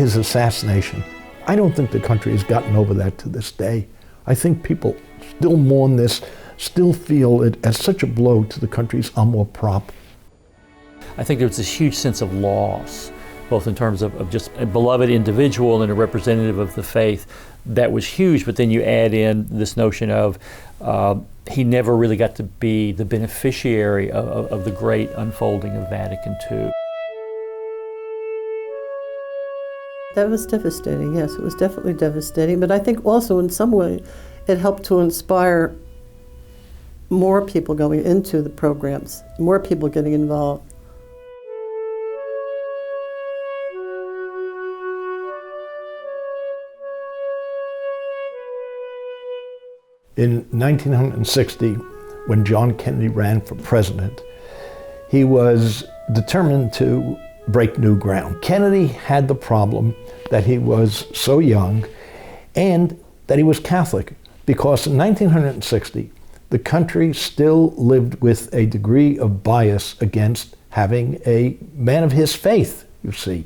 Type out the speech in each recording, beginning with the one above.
his assassination, I don't think the country has gotten over that to this day. I think people still mourn this, still feel it as such a blow to the country's amour propre. I think there was this huge sense of loss, both in terms of just a beloved individual and a representative of the faith. That was huge, but then you add in this notion of he never really got to be the beneficiary of the great unfolding of Vatican II. That was devastating, yes, it was definitely devastating, but I think also in some way it helped to inspire more people going into the programs, more people getting involved. In 1960, when John Kennedy ran for president, he was determined to break new ground. Kennedy had the problem that he was so young and that he was Catholic, because in 1960, the country still lived with a degree of bias against having a man of his faith, you see.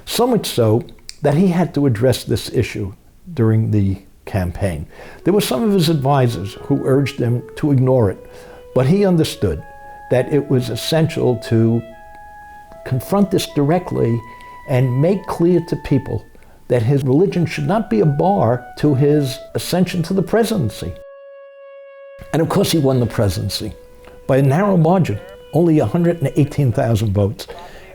So much so that he had to address this issue during the campaign. There were some of his advisors who urged him to ignore it, but he understood that it was essential to confront this directly and make clear to people that his religion should not be a bar to his ascension to the presidency. And of course he won the presidency by a narrow margin, only 118,000 votes.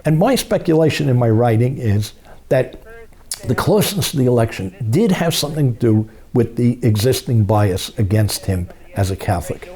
And my speculation in my writing is that the closeness of the election did have something to do with the existing bias against him as a Catholic.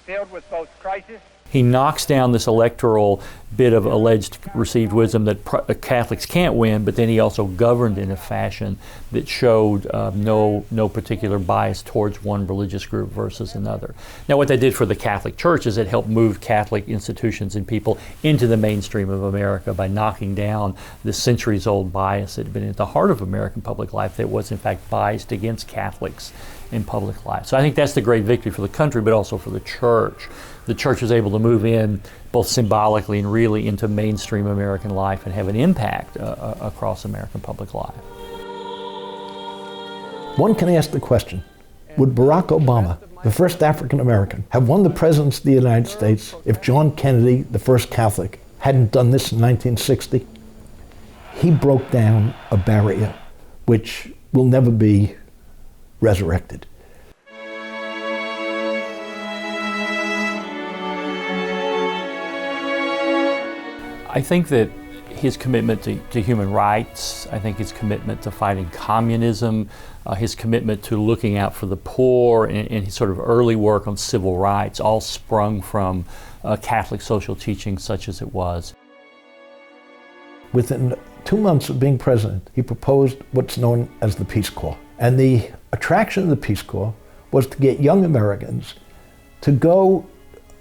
Filled with both crisis. He knocks down this electoral bit of alleged received wisdom that Catholics can't win, but then he also governed in a fashion that showed no particular bias towards one religious group versus another. Now, what that did for the Catholic Church is it helped move Catholic institutions and people into the mainstream of America by knocking down the centuries-old bias that had been at the heart of American public life that was in fact biased against Catholics in public life. So I think that's the great victory for the country, but also for the church. The church was able to move in both symbolically and really into mainstream American life and have an impact across American public life. One can ask the question, would Barack Obama, the first African American, have won the presidency of the United States if John Kennedy, the first Catholic, hadn't done this in 1960? He broke down a barrier which will never be resurrected. I think that his commitment to human rights, I think his commitment to fighting communism, his commitment to looking out for the poor, and his sort of early work on civil rights all sprung from Catholic social teaching such as it was. Within 2 months of being president, he proposed what's known as the Peace Corps. And the attraction of the Peace Corps was to get young Americans to go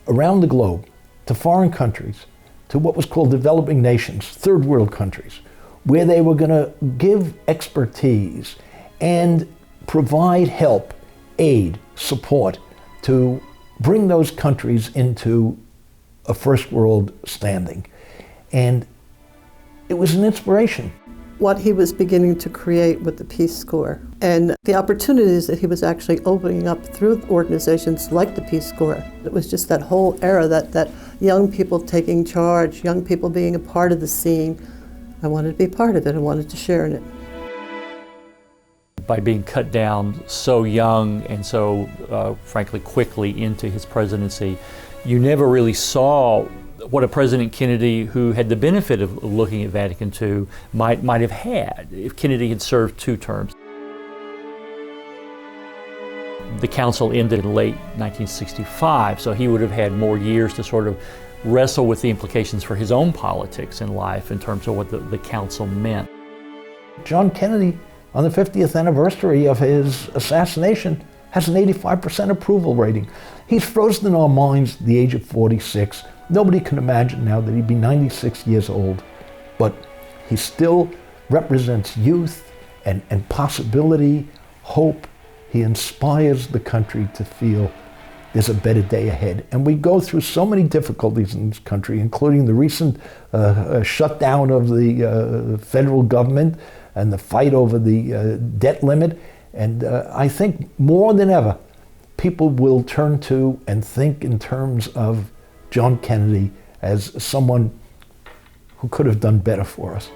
around the globe to foreign countries, to what was called developing nations, third world countries, where they were going to give expertise and provide help, aid, support to bring those countries into a first world standing. And it was an inspiration. What he was beginning to create with the Peace Corps and the opportunities that he was actually opening up through organizations like the Peace Corps. It was just that whole era, that young people taking charge, young people being a part of the scene. I wanted to be part of it. I wanted to share in it. By being cut down so young and so, frankly, quickly into his presidency, you never really saw what a President Kennedy, who had the benefit of looking at Vatican II, might have had if Kennedy had served 2 terms. The council ended in late 1965, so he would have had more years to sort of wrestle with the implications for his own politics in life in terms of what the council meant. John Kennedy, on the 50th anniversary of his assassination, has an 85% approval rating. He's frozen in our minds at the age of 46. Nobody can imagine now that he'd be 96 years old, but he still represents youth and possibility, hope. He inspires the country to feel there's a better day ahead. And we go through so many difficulties in this country, including the recent shutdown of the federal government and the fight over the debt limit. And I think more than ever, people will turn to and think in terms of John Kennedy as someone who could have done better for us.